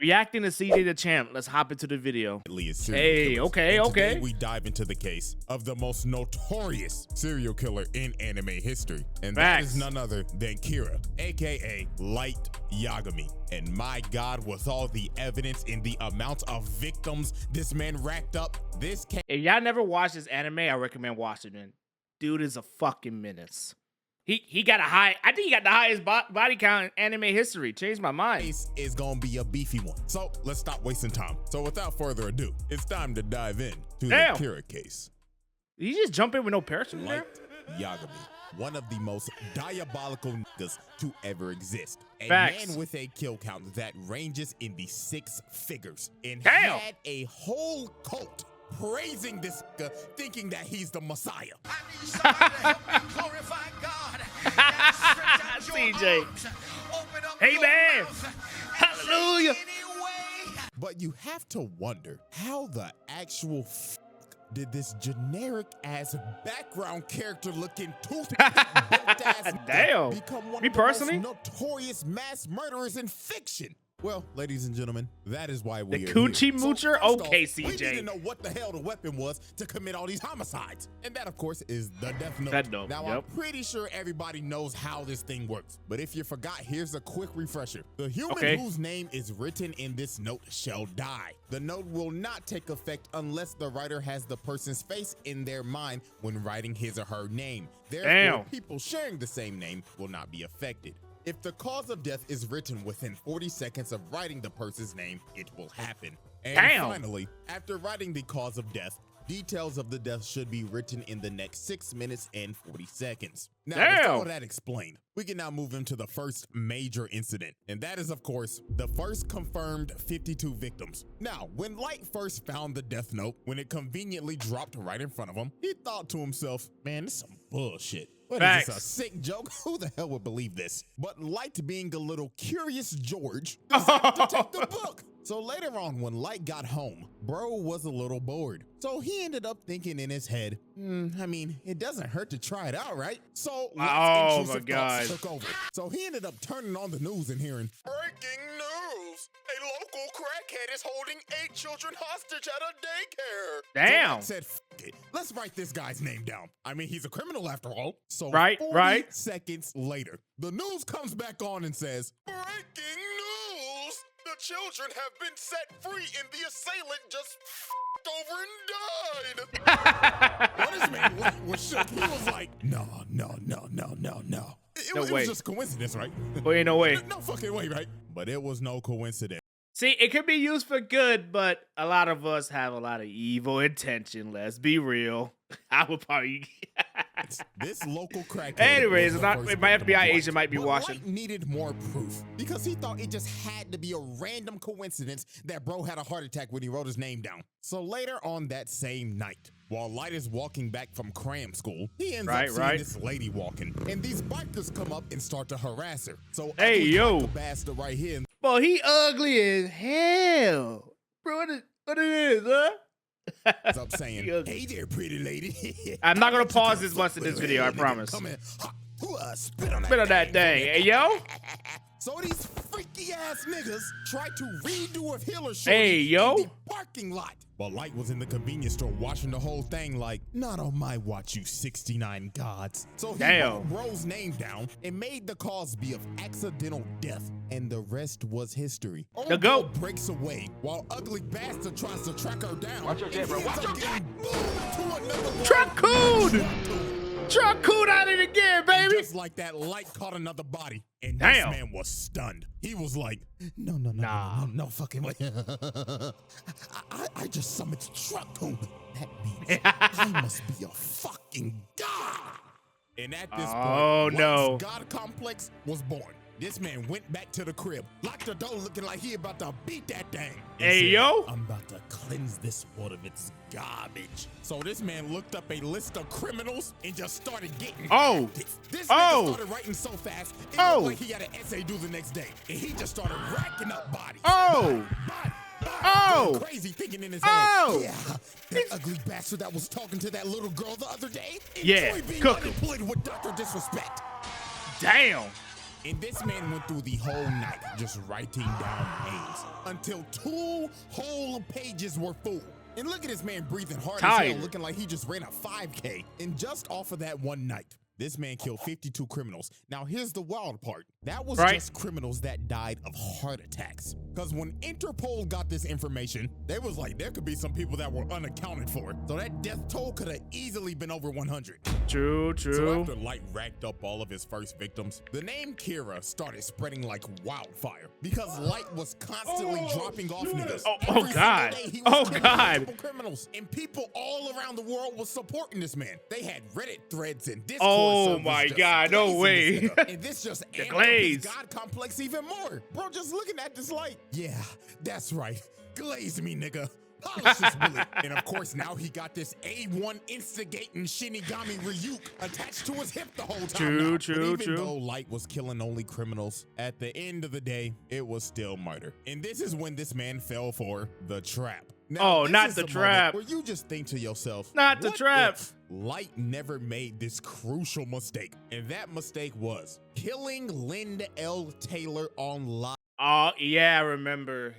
Reacting to CJ the Champ. Let's hop into the video. Hey, okay. Today we dive into the case of the most notorious serial killer in anime history. And that is none other than Kira, aka Light Yagami. And my God, with all the evidence and the amount of victims this man racked up, this case. If y'all never watched this anime, I recommend watching it. Dude is a fucking menace. He got a high, I think he got the highest body count in anime history. Changed my mind. Case is gonna be a beefy one. So let's stop wasting time. So without further ado, it's time to dive in to the Kira case. Did he just jump in with no parachute there? Light Yagami, one of the most diabolical niggas to ever exist. A Facts. man with a kill count that ranges in the 6 figures and Damn. had a whole cult praising this nigga, thinking that he's the Messiah. CJ. Hey man. Hallelujah. But you have to wonder how the actual did this generic ass background character looking ass Damn. become one Me of the personally? most notorious mass murderers in fiction? Well, ladies and gentlemen, that is why we The are Coochie here. Moocher? So first Okay, off, we need CJ. to know what the hell the weapon was to commit all these homicides. And that, of course, is the Death Note. Death Note, Now, yep. I'm pretty sure everybody knows how this thing works. But if you forgot, here's a quick refresher. The human whose name is written in this note shall die. The note will not take effect unless the writer has the person's face in their mind when writing his or her name. Therefore, people sharing the same name will not be affected. If the cause of death is written within 40 seconds of writing the person's name, it will happen. And finally, after writing the cause of death, details of the death should be written in the next 6 minutes and 40 seconds. Now, with all that explained, we can now move into the first major incident. And that is, of course, the first confirmed 52 victims. Now, when Light first found the death note, when it conveniently dropped right in front of him, he thought to himself, man, this is some bullshit. What is this, a sick joke? Who the hell would believe this? But Light, being a little curious George, decided to take the book. So later on, when Light got home, bro was a little bored. So he ended up thinking in his head, I mean, it doesn't hurt to try it out, right? So Light's intrusive thoughts took over. So he ended up turning on the news and hearing, breaking news! A local crackhead is holding 8 children hostage at a daycare. Damn. So Light said, F it. Let's write this guy's name down. I mean, he's a criminal after all. So 40 seconds later, the news comes back on and says, breaking news! The children have been set free and the assailant just over and died. Well, this man Light was shook. He was like, no. It was just coincidence, right? Well, ain't no way. No fucking way, right? But it was no coincidence. See, it could be used for good, but a lot of us have a lot of evil intention. Let's be real. I would probably. This local crackhead. Anyways, my FBI agent might be watching. Light needed more proof because he thought it just had to be a random coincidence that bro had a heart attack when he wrote his name down. So later on that same night, while Light is walking back from cram school, he ends up seeing this lady walking, and these bikers come up and start to harass her. So hey yo, bastard right here. Boy, he ugly as hell, bro. What it is, huh? Up saying, hey there, pretty lady. I'm not gonna pause this much in this video, I promise. Come in. Spit on that thing. Hey, yo. So these freaky ass niggas tried to redo a Hiller show in the parking lot. But Light was in the convenience store watching the whole thing like, not on my watch, you 69 gods. So he wrote bro's name down and made the cause be of accidental death. And the rest was history. The goat breaks away while ugly bastard tries to track her down. Watch your jet, bro. Watch your jet. Truck-coon at it again, baby. And just like that, Light caught another body. And this man was stunned. He was like, no fucking way. I just summoned Truck-coon. That means I must be a fucking god. And at this point, Light's God complex was born. This man went back to the crib, locked the door looking like he about to beat that thing. Hey, yo. I'm about to cleanse this world of its garbage. So this man looked up a list of criminals and just started getting active. This nigga started writing so fast, it looked like he had an essay due the next day. And he just started racking up bodies. Crazy thinking in his head. Yeah, that ugly bastard that was talking to that little girl the other day. Yeah, being unemployed with Dr. Disrespect. Damn. And this man went through the whole night just writing down names until 2 whole pages were full. And look at this man breathing hard as hell, looking like he just ran a 5K. And just off of that one night, this man killed 52 criminals. Now, here's the wild part. That was just criminals that died of heart attacks. Because when Interpol got this information, they was like, there could be some people that were unaccounted for. So that death toll could have easily been over 100. True. So after Light racked up all of his first victims, the name Kira started spreading like wildfire because Light was constantly dropping off niggas. Oh God. Oh God. Criminals. And people all around the world was supporting this man. They had Reddit threads and Discord. Oh my God, no way. And this just amped up his God complex even more. Bro, just looking at this Light. Yeah, that's right. Glaze me, nigga. Polish this bullet. And of course, now he got this A1 instigating Shinigami Ryuk attached to his hip the whole time. True. Even though Light was killing only criminals, at the end of the day, it was still murder. And this is when this man fell for the trap. Now, not the trap. Where you just think to yourself, not the trap. If Light never made this crucial mistake, and that mistake was killing Linda L. Taylor on live. Oh yeah, I remember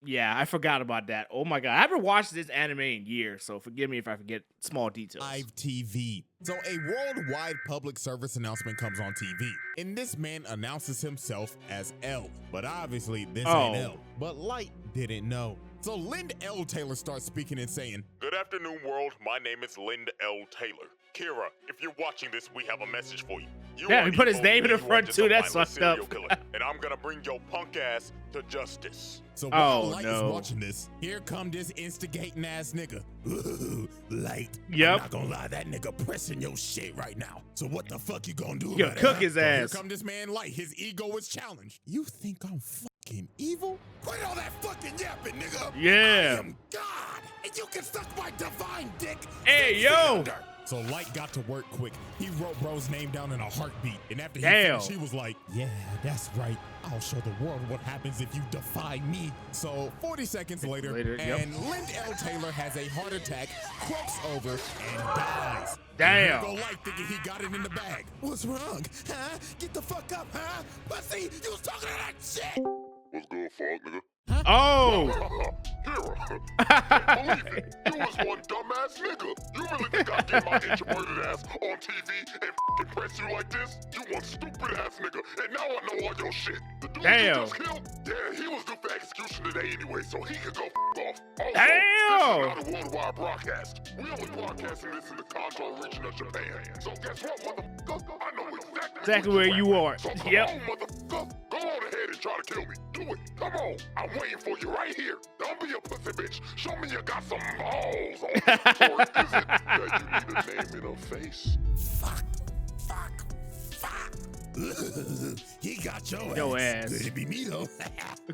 Yeah, I forgot about that. Oh my God, I haven't watched this anime in years, so forgive me if I forget small details. Live TV. So a worldwide public service announcement comes on TV, and this man announces himself as L, but obviously this ain't L. But Light didn't know. So Linda L. Taylor starts speaking and saying, "Good afternoon, world. My name is Linda L. Taylor. Kira, if you're watching this, we have a message for you. Yeah, he put his name in the front too. That's fucked up. And I'm gonna bring your punk ass to justice." So while Light is watching this, here come this instigating ass nigga. Ooh, Light. Yep. I'm not gonna lie, that nigga pressing your shit right now. So what the fuck you gonna do about it? Cook his ass. Here come this man Light. His ego is challenged. You think I'm fucking evil? Quit all that fucking yapping, nigga. Yeah. I am God, and you can suck my divine dick. Hey, yo. So Light got to work quick. He wrote bro's name down in a heartbeat. And after he finished, he was like, yeah, that's right. I'll show the world what happens if you defy me. So 40 seconds later and Linda L. Taylor has a heart attack, croaks over, and dies. Damn. Go Light thinking he got it in the bag. What's wrong? Huh? Get the fuck up, huh? Pussy, you was talking to that shit. What's good, fuck, nigga? Oh! Believe it, you was one dumbass nigga. You really think I get my introverted ass on TV and press you like this? You one stupid ass nigga, and now I know all your shit. The dude you just killed, yeah, he was due for execution today anyway, so he could go off. Also, this is not a worldwide broadcast. We only broadcasting this in the Kanto region of Japan. So guess what, motherfucker? I know exactly where you are. So come on, motherfucker. Go on ahead and try to kill me. Do it. Come on. I'm waiting for you right here. Don't be a pussy bitch. Show me you got some balls on you. Or is it that you need a name and a face? Fuck. He got your ass. Could it be me though?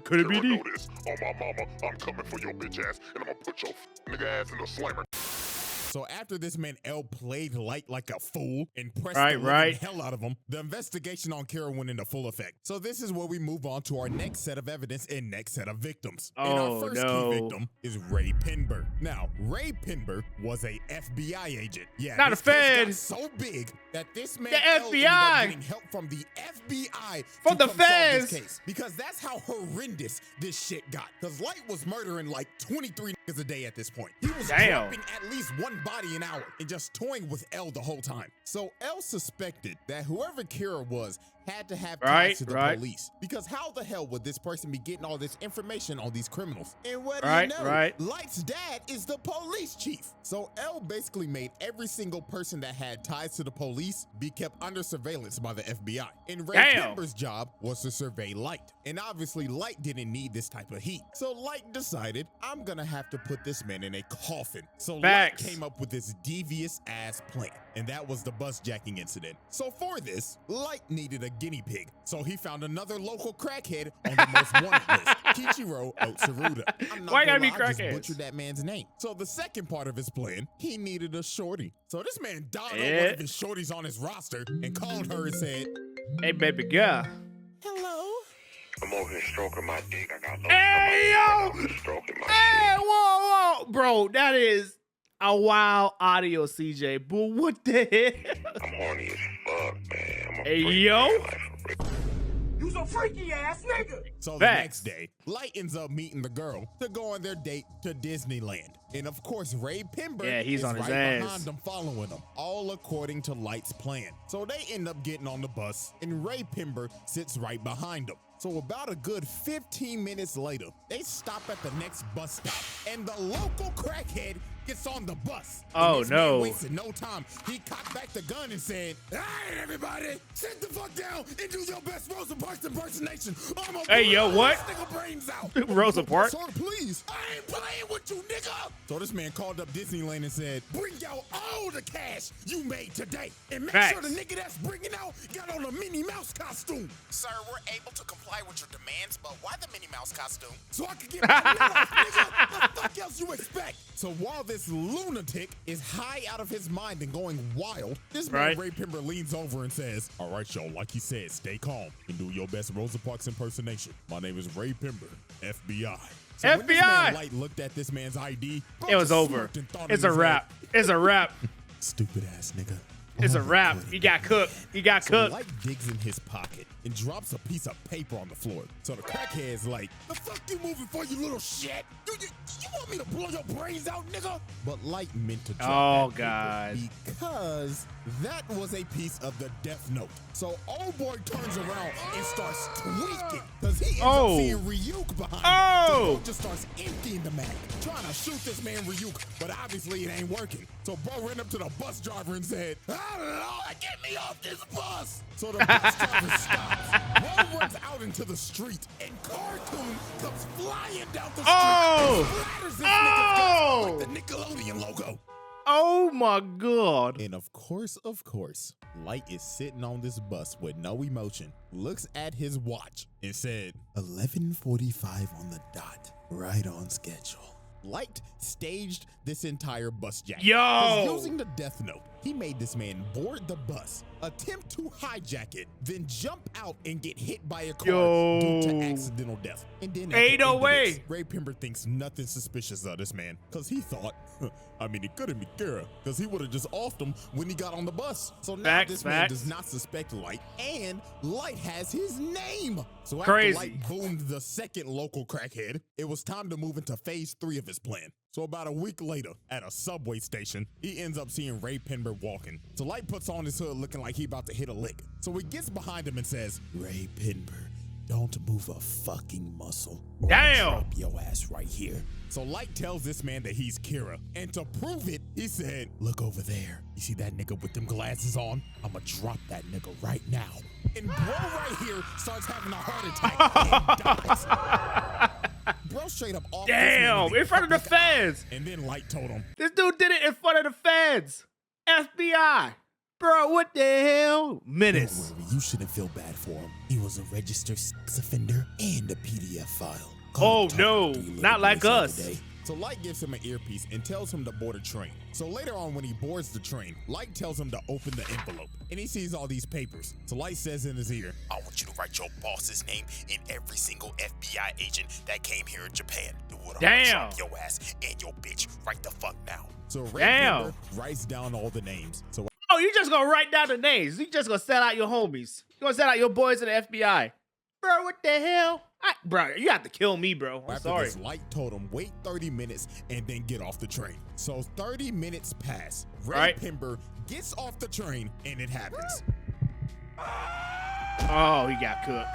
Could it be me? This. On my mama, I'm coming for your bitch ass, and I'm gonna put your nigga ass in the slammer. So after this man L played Light like a fool and pressed the hell out of him, the investigation on Kira went into full effect. So this is where we move on to our next set of evidence and next set of victims. And our first key victim is Ray Pinber. Now, Ray Pinber was a FBI agent. Yeah, not a Fed. So big that this man L ended up getting help from the FBI from the Feds case, because that's how horrendous this shit got. Because Light was murdering like 23 niggas a day at this point. He was dropping at least one body an hour and just toying with L the whole time. So L suspected that whoever Kira was had to have ties to the police, because how the hell would this person be getting all this information on these criminals? And what do you know? Light's dad is the police chief. So L basically made every single person that had ties to the police be kept under surveillance by the FBI. And Ray Pinber's job was to survey Light. And obviously Light didn't need this type of heat. So Light decided, I'm gonna have to put this man in a coffin. So Light came up with this devious ass plan, and that was the bus jacking incident. So for this, Light needed a guinea pig. So he found another local crackhead on the most wanted list, Kichiro Otsuruda. Why gotta be crackheads? I just butchered that man's name. So the second part of his plan, he needed a shorty. So this man dialed up one of his shorties on his roster and called her and said, "Hey, baby girl. Hello? I'm over here stroking my dick. I got stroking my dick. Whoa. Bro, that is a wild audio, CJ. But what the hell? I'm horny as fuck, man. I'm Hey, yo. You some freaky ass nigga. So the Facts. next day, Light ends up meeting the girl to go on their date to Disneyland. And of course, Ray Pember Yeah, he's is on his right ass. behind them, following them, all according to Light's plan. So they end up getting on the bus, and Ray Pember sits right behind them. So about a good 15 minutes later, they stop at the next bus stop, and the local crackhead gets on the bus. Oh, And this no. man wasted no time. He cocked back the gun and said, "All right, everybody, sit the fuck down and do your best Rosa Parks impersonation. I'm gonna Hey, yo, blow what? this nigga brains out." Rosa Parks? Sir, please. I ain't playing with you, nigga. So this man called up Disneyland and said, "Bring out all the cash you made today, and make Facts. sure the nigga that's bringing out got on a Minnie Mouse costume." Sir, we're able to comply with your demands, but why the Minnie Mouse costume? So I can get my nut off, nigga. What the fuck else you expect? So while this lunatic is high out of his mind and going wild, this man Right. Ray Pember leans over and says, "All right, y'all, like he said, stay calm and do your best Rosa Parks impersonation. My name is Ray Pember, FBI." So when this FBI. man Light looked at this man's ID, bro It was just over. smirked and thought It's in a his wrap. It's a wrap. head, "Stupid ass nigga." It's a Oh, wrap. good. You got cooked. You got So cooked. Light digs in his pocket and drops a piece of paper on the floor. So the crackhead's like, "The fuck you moving for, you little shit? You want me to blow your brains out, nigga?" But Light meant to drop Oh, that God. paper because that was a piece of the Death Note. So old boy turns around and starts tweaking because he ends Oh. up seeing Ryuk behind him. Oh. So bro just starts emptying the mag, trying to shoot this man Ryuk, but obviously it ain't working. So bro ran up to the bus driver and said, "Oh Lord, get me off this bus." So the bus driver stops. Bro runs out into the street, and Cartoon comes flying down the street Oh. and splatters this nigga's guts Oh. like the Nickelodeon logo. Oh my God. And of course, Light is sitting on this bus with no emotion, looks at his watch, and said, 11:45 on the dot, right on schedule. Light staged this entire bus jack. Yo! 'Cause using the Death Note, he made this man board the bus, attempt to hijack it, then jump out and get hit by a car Yo. due to accidental death. And then at Ain't the no end of way. this, Ray Pember thinks nothing suspicious of this man, because he thought, he couldn't be Kira, because he would have just offed him when he got on the bus. So now Facts, this man facts. does not suspect Light, and Light has his name. So after Crazy. Light boomed the second local crackhead, it was time to move into phase 3 of his plan. So about a week later, at a subway station, he ends up seeing Ray Pember walking. So Light puts on his hood looking like he about to hit a lick. So he gets behind him and says, "Ray Pember, don't move a fucking muscle. or I'll Damn. drop your ass right here." So Light tells this man that he's Kira. And to prove it, he said, "Look over there. You see that nigga with them glasses on? I'ma drop that nigga right now." And bro right here starts having a heart attack and dies. Bro straight up off this man Damn. with a In front of the public eye. feds. And then Light told him, This dude did it in front of the feds. FBI. Bro, what the hell? Menace. "Don't worry, you shouldn't feel bad for him. He was a registered sex offender and a PDF file." Oh, Talk no, to you little not like boys the other us. day. So Light gives him an earpiece and tells him to board a train. So later on when he boards the train, Light tells him to open the envelope. And he sees all these papers. So Light says in his ear, I want you to write your boss's name and every single FBI agent that came here in Japan. Do what Damn. Drop your ass and your bitch right the fuck now. so Ray Damn. Pember writes down all the names. So Oh, you just gonna write down the names. You just gonna set out your homies. You gonna set out your boys in the FBI. Bro, what the hell? Bro, you have to kill me, bro. I'm after sorry. this, Light told him wait 30 minutes and then get off the train. So 30 minutes pass. Ray Right. Pember gets off the train and it happens. Oh, he got cooked.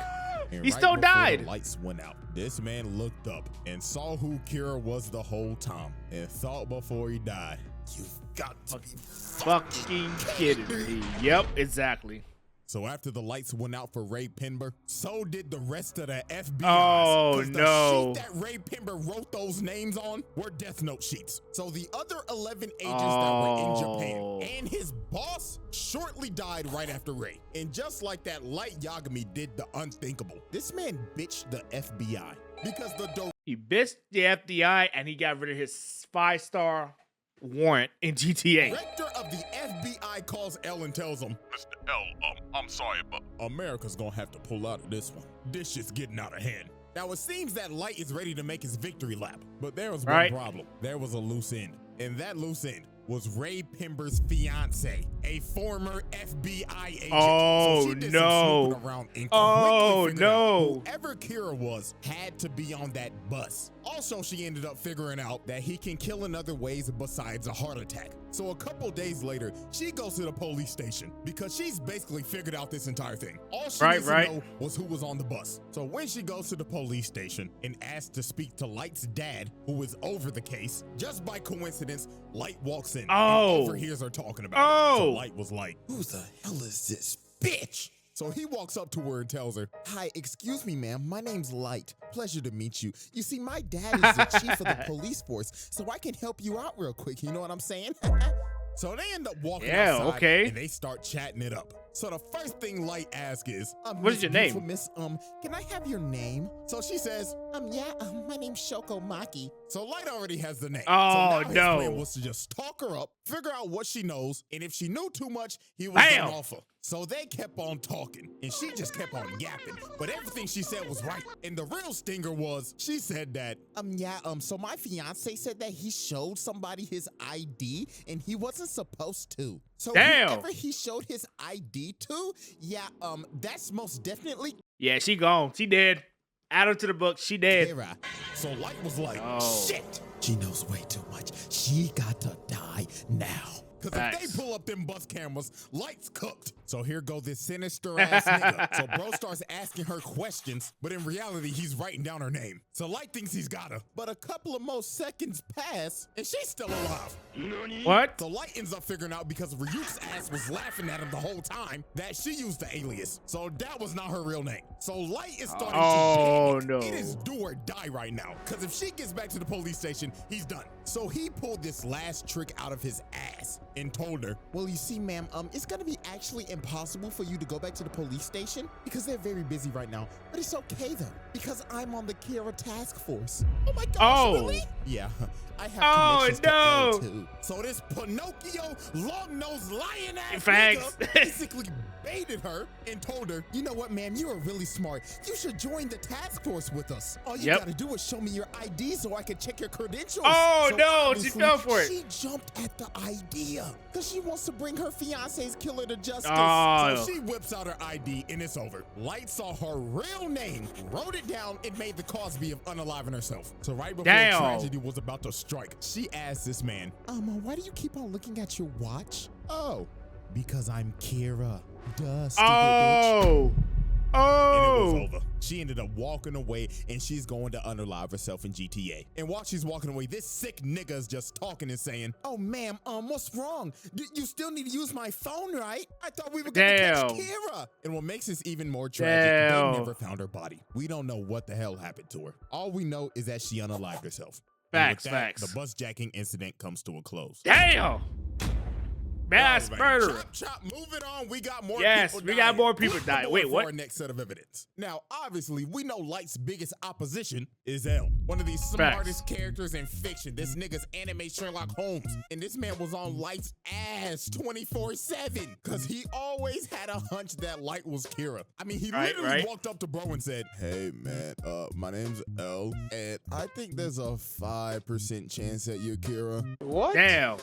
And He right still before died. The lights went out. This man looked up and saw who Kira was the whole time and thought before he died, "You've got to be Fucking kidding me. Yep, exactly. So after the lights went out for Ray Pember, so did the rest of the FBI. Oh, the no. sheet that Ray Pember wrote those names on were Death Note sheets. So the other 11 agents that were in Oh. Japan and his boss shortly died right after Ray. And just like that, Light Yagami did the unthinkable. This man bitched the FBI because the He bitched the FBI and he got rid of his 5-star warrant in GTA. director of the FBI calls L and tells him, Mr. L, I'm sorry, but America's gonna have to pull out of this one. This shit's getting out of hand. Now it seems that Light is ready to make his victory lap, but there was one Right. problem. There was a loose end, and that loose end was Ray Pember's fiance, a former FBI agent. Oh, so she did no. some snooping around and Oh, quickly figured out no. whoever Kira was had to be on that bus. Also, she ended up figuring out that he can kill in other ways besides a heart attack. So a couple days later, she goes to the police station because she's basically figured out this entire thing. All she needs to know was who was on the bus. So when she goes to the police station and asks to speak to Light's dad, who is over the case, just by coincidence, Light walks in and overhears her talking about it. So Light was like, "Who the hell is this bitch?" So he walks up to her and tells her, "Hi, excuse me, ma'am. My name's Light. Pleasure to meet you. You see, my dad is the chief of the police force, so I can help you out real quick. You know what I'm saying?" So they end up walking outside and they start chatting it up. So the first thing Light asks is, what is your name? Miss, can I have your name? So she says, my name's Shoko Maki. So Light already has the name. Oh, so now his plan was to just talk her up, figure out what she knows, and if she knew too much, he was done off her. So they kept on talking, and she just kept on yapping, but everything she said was right. And the real stinger was, she said that, so my fiance said that he showed somebody his ID, and he wasn't supposed to. So whoever he showed his ID to, that's most definitely. Yeah, she gone. She dead. Add her to the book. She dead. Kira. So Light was like, shit. She knows way too much. She got to die now. Because if they pull up them bus cameras, Light's cooked. So here go this sinister ass nigga. So bro starts asking her questions, but in reality, he's writing down her name. So Light thinks he's got her. But a couple of more seconds pass, and she's still alive. What? So Light ends up figuring out, because Ryuk's ass was laughing at him the whole time, that she used the alias. So that was not her real name. So Light is starting to panic. It is do or die right now. Because if she gets back to the police station, he's done. So he pulled this last trick out of his ass and told her, well, you see, ma'am, it's gonna be actually impossible for you to go back to the police station because they're very busy right now. But it's okay though, because I'm on the Kira task force. Oh my gosh, really? Yeah, I have connections to L too. So this Pinocchio long-nosed lion-ass nigga basically baited her and told her, you know what, ma'am, you are really smart. You should join the task force with us. All you gotta do is show me your ID so I can check your credentials. Oh, no, she fell for it. She jumped at the idea because she wants to bring her fiance's killer to justice. So she whips out her ID and it's over. Light saw her real name, wrote it down, and made the Cosby of unaliving herself. So right before tragedy was about to strike, she asked this man, why do you keep on looking at your watch? Oh, because I'm Kira. Duh, stupid bitch. And it was over. She ended up walking away, and she's going to unalive herself in GTA. And while she's walking away, this sick nigga is just talking and saying, oh, ma'am, what's wrong? You still need to use my phone, right? I thought we were going to catch Kira. And what makes this even more tragic, they never found her body. We don't know what the hell happened to her. All we know is that she unalived herself. Facts. The bus jacking incident comes to a close. Damn. Mass murder. Chop, move it on. We got more people dying. Got more people dying. Wait, what? Our next set of evidence. Now, obviously, we know Light's biggest opposition is L, one of the smartest characters in fiction. This nigga's anime Sherlock Holmes. And this man was on Light's ass 24/7 because he always had a hunch that Light was Kira. I mean, he literally walked up to bro and said, hey, man, my name's L, and I think there's a 5% chance that you're Kira. What? Damn.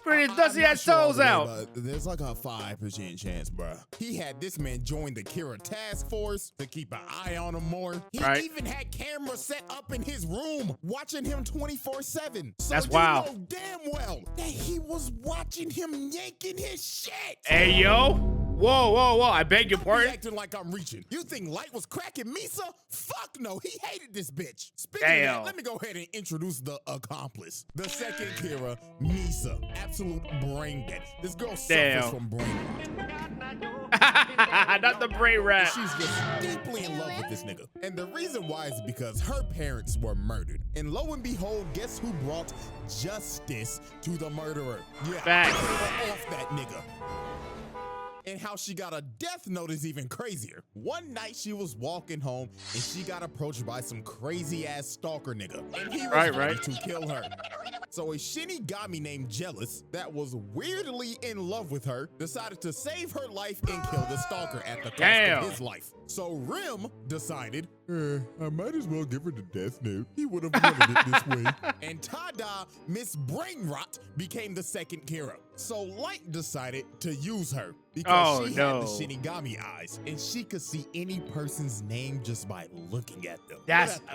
Pretty dusty ass toes out. But there's like a 5% chance, bruh. He had this man join the Kira task force to keep an eye on him more. He even had cameras set up in his room, watching him 24/7. So that's wild. You know damn well that he was watching him yanking his shit. Hey, yo. Whoa. I beg your pardon. Acting like I'm reaching. You think Light was cracking Misa? Fuck no. He hated this bitch. Speaking of that, let me go ahead and introduce the accomplice. The second Kira, Misa. Absolute brain dead. This girl suffers from brain rot. Not the brain rot. She's just deeply in love with this nigga. And the reason why is because her parents were murdered. And lo and behold, guess who brought justice to the murderer? Facts. Off that nigga. And how she got a death note is even crazier. One night she was walking home and she got approached by some crazy ass stalker nigga. And he was ready to kill her. So a Shinigami named Jealous that was weirdly in love with her decided to save her life and kill the stalker at the cost of his life. So Rim decided I might as well give her the death note. He would have wanted it this way. And ta-da, Miss Brainrot became the second Kira. So Light decided to use her because she had the Shinigami eyes and she could see any person's name just by looking at them.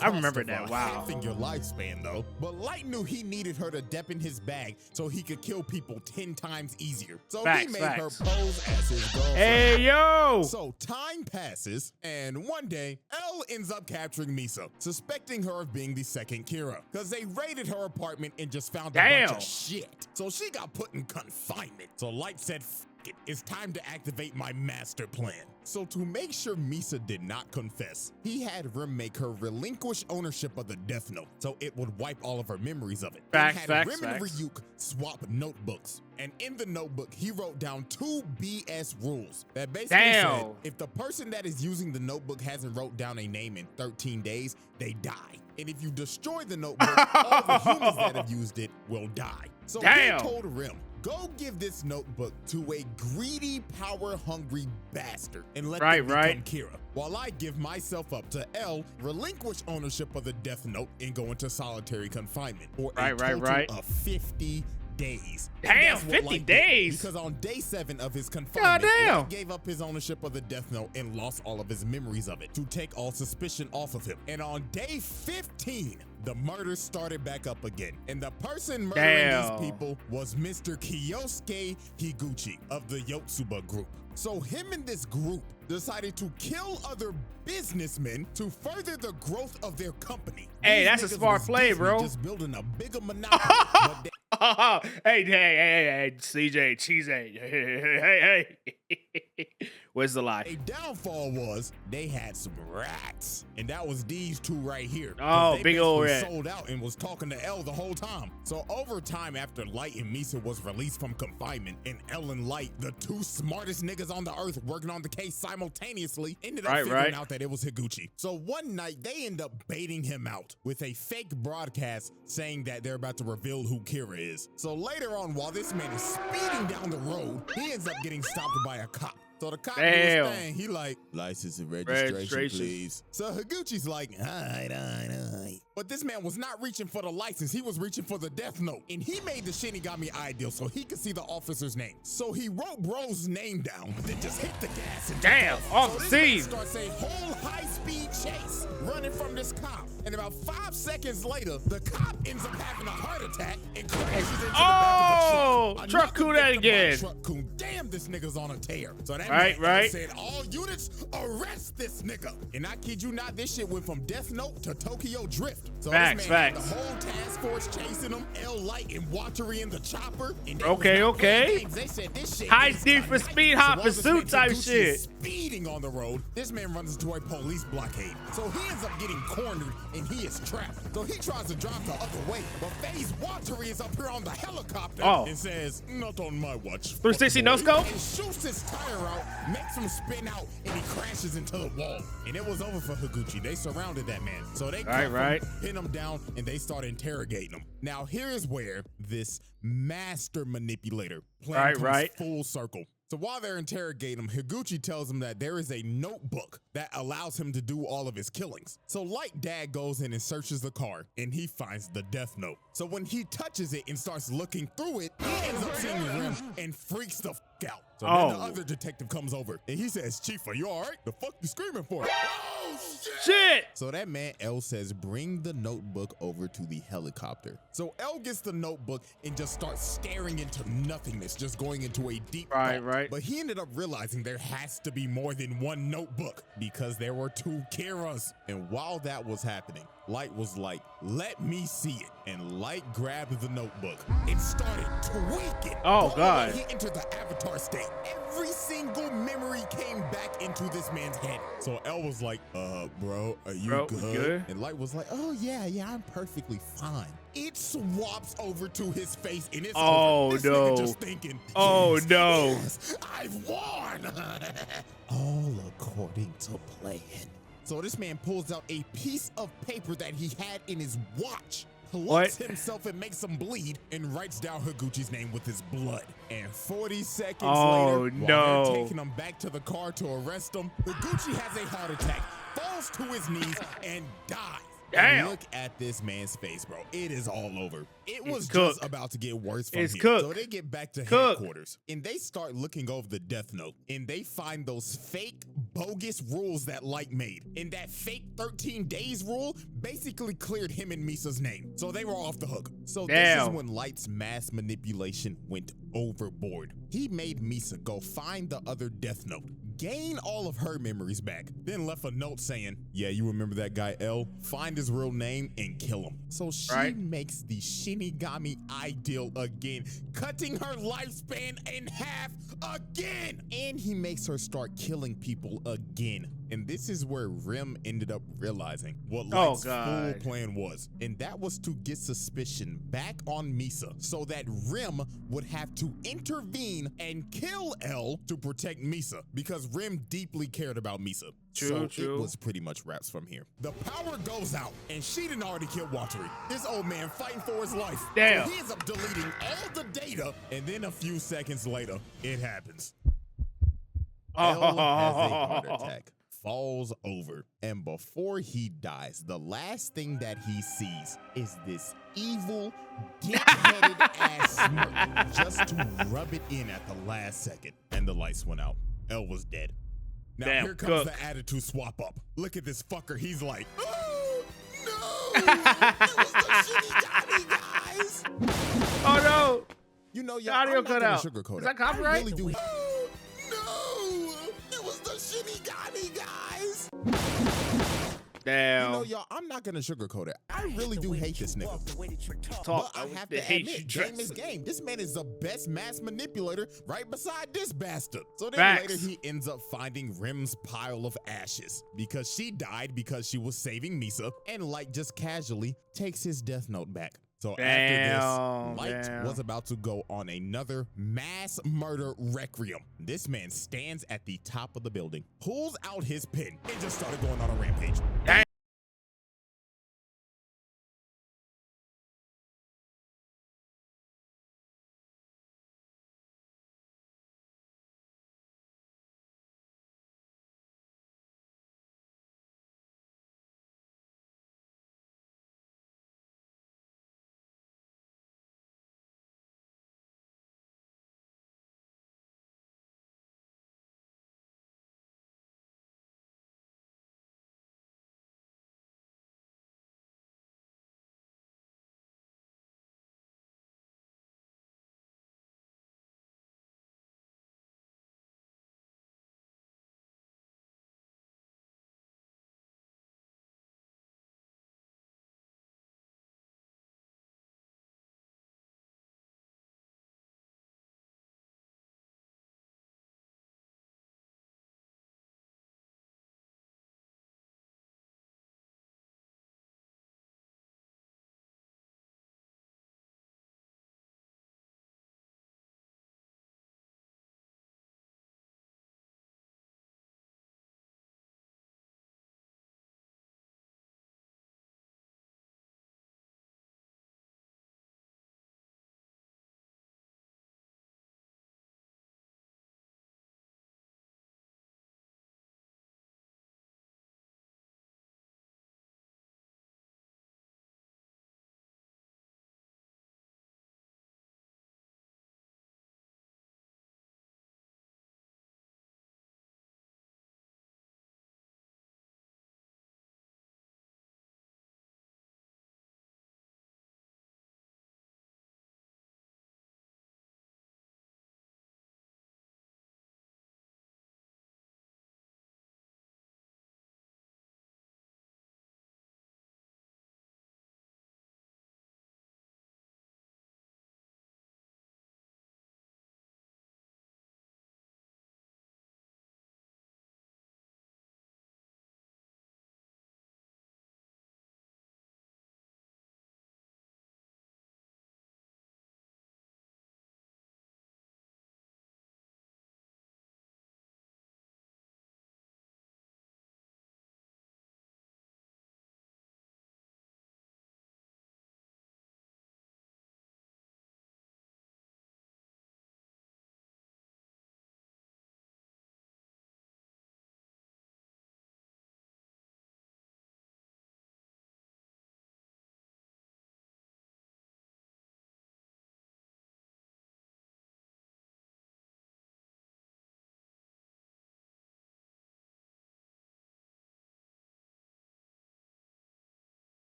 I remember that. Wow. Half in your lifespan though. But Light knew he needed her to dep in his bag so he could kill people 10 times easier. So he made her pose as his girlfriend. Hey yo! So time passes, and one day, L ends up capturing Misa, suspecting her of being the second Kira, because they raided her apartment and just found a bunch of shit. So she got put in confinement. So Light said, F it, it's time to activate my master plan. So to make sure Misa did not confess, he had Rim make her relinquish ownership of the Death Note, so it would wipe all of her memories of it. Facts. And Ryuk swap notebooks. And in the notebook, he wrote down 2 BS rules that basically said if the person that is using the notebook hasn't wrote down a name in 13 days, they die. And if you destroy the notebook, all the humans that have used it will die. So he told Rim, go give this notebook to a greedy, power-hungry bastard and let them become Kira, while I give myself up to L, relinquish ownership of the Death Note, and go into solitary confinement for a total of 50 days. Damn, 50 days? Because on day 7 of his confinement, he gave up his ownership of the Death Note and lost all of his memories of it to take all suspicion off of him. And on day 15, the murders started back up again. And the person murdering these people was Mr. Kyosuke Higuchi of the Yotsuba group. So him and this group decided to kill other businessmen to further the growth of their company. Hey, that's a smart play, bro. Just building a bigger monopoly. Hey, CJ, cheese. Hey. Where's the lie? A downfall was they had some rats, and that was these 2 right here. Oh, big old rat. Sold out and was talking to L the whole time. So over time, after Light and Misa was released from confinement, and L and Light, the 2 smartest niggas on the earth working on the case simultaneously, ended up figuring out that it was Higuchi. So one night they end up baiting him out with a fake broadcast saying that they're about to reveal who Kira is. So later on, while this man is speeding down the road, he ends up getting stopped by a cop. So the cop do his thing. He like, license and registration, please. So Higuchi's like, all right. But this man was not reaching for the license. He was reaching for the Death Note. And he made the Shinigami ideal so he could see the officer's name. So he wrote bro's name down, then just hit the gas and off the scene. Starts a whole high-speed chase running from this cop. And about 5 seconds later, the cop ends up having a heart attack and crashes into the back of a truck. Truck coon that again. Truck coon. Damn, this nigga's on a tear. So that man said, all units, arrest this nigga. And I kid you not, this shit went from Death Note to Tokyo Drift. So facts. The whole task force chasing him, L Light and Watery in the chopper. And okay. They said this shit high speed for speed hop pursuit type shit. Speeding on the road, this man runs into a police blockade. So he ends up getting cornered and he is trapped. So he tries to drive the other way, but FaZe Watery is up here on the helicopter and says, not on my watch. 360 no scope? And shoots his tire out, makes him spin out, and he crashes into the wall. And it was over for Higuchi. They surrounded that man. So they pin him down and they start interrogating him. Now here is where this master manipulator plan comes full circle. So while they're interrogating him, Higuchi tells him that there is a notebook that allows him to do all of his killings. So Light Dad goes in and searches the car, and he finds the Death Note. So when he touches it and starts looking through it, he ends up seeing Rim and freaks the f out. So then the other detective comes over, and he says, Chief, are you all right? The fuck you screaming for? Oh, shit! So that man, L, says, bring the notebook over to the helicopter. So L gets the notebook and just starts staring into nothingness, just going into a deep thought. But he ended up realizing there has to be more than one notebook because there were 2 Kiras. And while that was happening, Light was like, let me see it. And Light grabbed the notebook and started tweaking. Oh, God. He entered the avatar state. Every single memory came back into this man's head. So L was like, bro, are you good? And Light was like, oh, yeah, I'm perfectly fine. It swaps over to his face and it's over. This nigga just thinking, yes, I've won. All according to plan. So this man pulls out a piece of paper that he had in his watch, plucks himself and makes him bleed, and writes down Higuchi's name with his blood. And 40 seconds later, while they're taking him back to the car to arrest him, Higuchi has a heart attack, falls falls to his knees and dies. Damn. And look at this man's face, bro. It is all over. It was cooked. just about to get worse from It's here. cooked. So they get back to Cooked. headquarters and they start looking over the death note and they find those fake bogus rules that Light made. And that fake 13 days rule basically cleared him and Misa's name. So they were off the hook. So this is Damn. when Light's mass manipulation went overboard. He made Misa go find the other death note, gain all of her memories back, then left a note saying, yeah, you remember that guy L? Find his real name and kill him. So she makes the Shinigami ideal again, cutting her lifespan in half again. And he makes her start killing people again. And this is where Rim ended up realizing what Light's full plan was. And that was to get suspicion back on Misa so that Rim would have to intervene and kill L to protect Misa because Rim deeply cared about Misa. True. It was pretty much wraps from here. The power goes out and she done already killed Watery. This old man fighting for his life. Damn. So he ends up deleting all the data and then a few seconds later, it happens. L has a heart attack, falls over, and before he dies, the last thing that he sees is this evil, dick-headed ass smirk just to rub it in at the last second. And the lights went out. L was dead. Now Damn, here comes cooked. the attitude swap up. Look at this fucker. He's like, oh, no, it was the Shinigami guys. Oh no! You know, The y'all, audio I'm not cut gonna out. sugarcoat Is it. that copyright? I really do. Oh, no, it was the Shinigami guys. Damn. You know, y'all, I'm not gonna sugarcoat it. I really do hate this nigga. Talk. But I have the to hate admit, you game dress. is game. This man is the best mass manipulator right beside this bastard. So then Facts. later he ends up finding Rim's pile of ashes because she died because she was saving Misa, and Light just casually takes his death note back. So after this, Light was about to go on another mass murder requiem. This man stands at the top of the building, pulls out his pen, and just started going on a rampage. Damn.